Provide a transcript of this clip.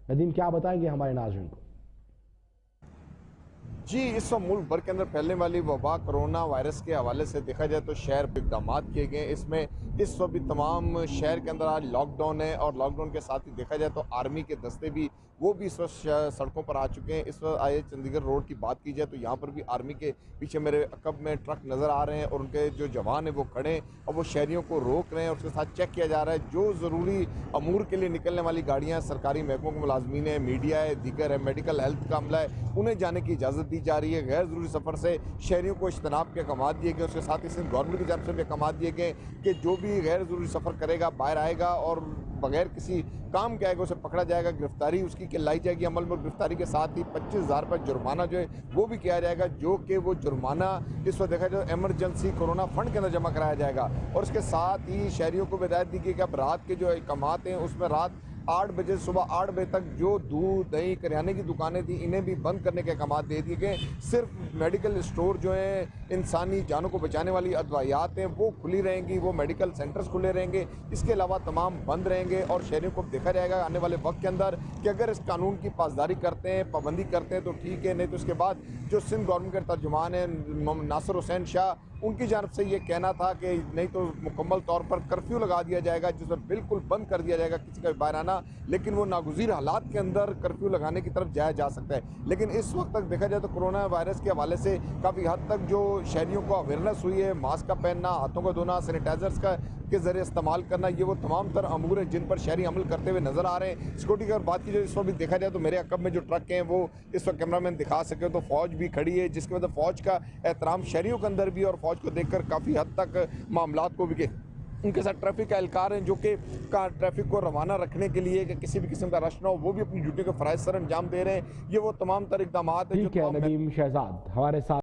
ندیم کیا بتائیں گے ہمارے ناظرین کو؟ جی، اس وقت ملک بھر کے اندر پھیلنے والی وبا کرونا وائرس کے حوالے سے دیکھا جائے تو شہر پہ اقدامات کیے گئے. اس میں اس وقت بھی تمام شہر کے اندر آج لاک ڈاؤن ہے، اور لاک ڈاؤن کے ساتھ ہی دیکھا جائے تو آرمی کے دستے بھی وہ بھی اس وقت سڑکوں پر آ چکے ہیں. اس وقت آئے چندی گڑھ روڈ کی بات کی جائے تو یہاں پر بھی آرمی کے پیچھے میرے عقب میں ٹرک نظر آ رہے ہیں، اور ان کے جو جوان ہیں وہ کھڑے ہیں اور وہ شہریوں کو روک رہے ہیں، اور اس کے ساتھ چیک کیا جا رہا ہے جو ضروری امور کے لیے نکلنے والی گاڑیاں، سرکاری محکموں کے ملازمین ہیں، میڈیا ہے، دیگر ہے، میڈیکل ہیلتھ کا عملہ ہے، انہیں جانے کی اجازت دی جا رہی ہے. غیر ضروری سفر سے شہریوں کو اجتناب کے احکامات دیے گئے. اس کے ساتھ ہی سندھ گورنمنٹ کی جانب سے بھی احکامات دیے گئے کہ جو بھی غیر ضروری سفر کرے گا، باہر آئے گا اور بغیر کسی کام کے آئے گا، اسے پکڑا جائے گا، گرفتاری اس کی لائی جائے گی عمل میں. گرفتاری کے ساتھ ہی 25,000 روپے جرمانہ جو ہے وہ بھی کیا جائے گا، جو کہ وہ جرمانہ اس وقت دیکھا جائے ایمرجنسی کورونا فنڈ کے اندر جمع کرایا جائے گا. اور اس کے ساتھ ہی شہریوں کو بھی ہدایت دی گئی کہ اب رات کے جو احکامات ہیں اس میں رات 8 بجے صبح 8 بجے تک جو دودھ دہی کریانے کی دکانیں تھیں انہیں بھی بند کرنے کے احکامات دے دیے گئے. صرف میڈیکل اسٹور جو ہیں، انسانی جانوں کو بچانے والی ادویات ہیں وہ کھلی رہیں گی، وہ میڈیکل سینٹرز کھلے رہیں گے. اس کے علاوہ تمام بند رہیں گے، اور شہریوں کو دیکھا جائے گا آنے والے وقت کے اندر کہ اگر اس قانون کی پاسداری کرتے ہیں، پابندی کرتے ہیں تو ٹھیک ہے، نہیں تو اس کے بعد جو سندھ گورنمنٹ کے ترجمان ہیں ناصر حسین شاہ، ان کی جانب سے یہ کہنا تھا کہ نہیں تو مکمل طور پر کرفیو لگا دیا جائے گا، جس میں بالکل بند کر دیا جائے گا کسی کا بھی باہر آنا. لیکن وہ ناگزیر حالات کے اندر کرفیو لگانے کی طرف جایا جا سکتا ہے. لیکن اس وقت تک دیکھا جائے تو کرونا وائرس کے حوالے سے کافی حد تک جو شہریوں کو اویئرنیس ہوئی ہے، ماسک کا پہننا، ہاتھوں کو دھونا، سینیٹائزرز کے ذریعے استعمال کرنا، یہ وہ تمام تر امور ہیں جن پر شہری عمل کرتے ہوئے نظر آ رہے ہیں. سیکورٹی کی اگر بات کی جائے اس وقت بھی دیکھا جائے تو میرے عقب میں جو ٹرک ہیں وہ اس وقت کیمرہ مین دکھا سکے تو فوج بھی کھڑی ہے، جس کی وجہ فوج کا احترام شہریوں کے اندر بھی، اور فوج کو دیکھ کر کافی حد تک معاملات کو بھی ان کے ساتھ ٹریفک کا اہلکار ہیں جو کہ ٹریفک کو روانہ رکھنے کے لیے کہ کسی بھی قسم کا رش نہ ہو، وہ بھی اپنی ڈیوٹی کے فرائض سر انجام دے رہے ہیں. یہ وہ تمام تر اقدامات ہیں ٹھیک ہے ندیم شہزاد ہمارے ساتھ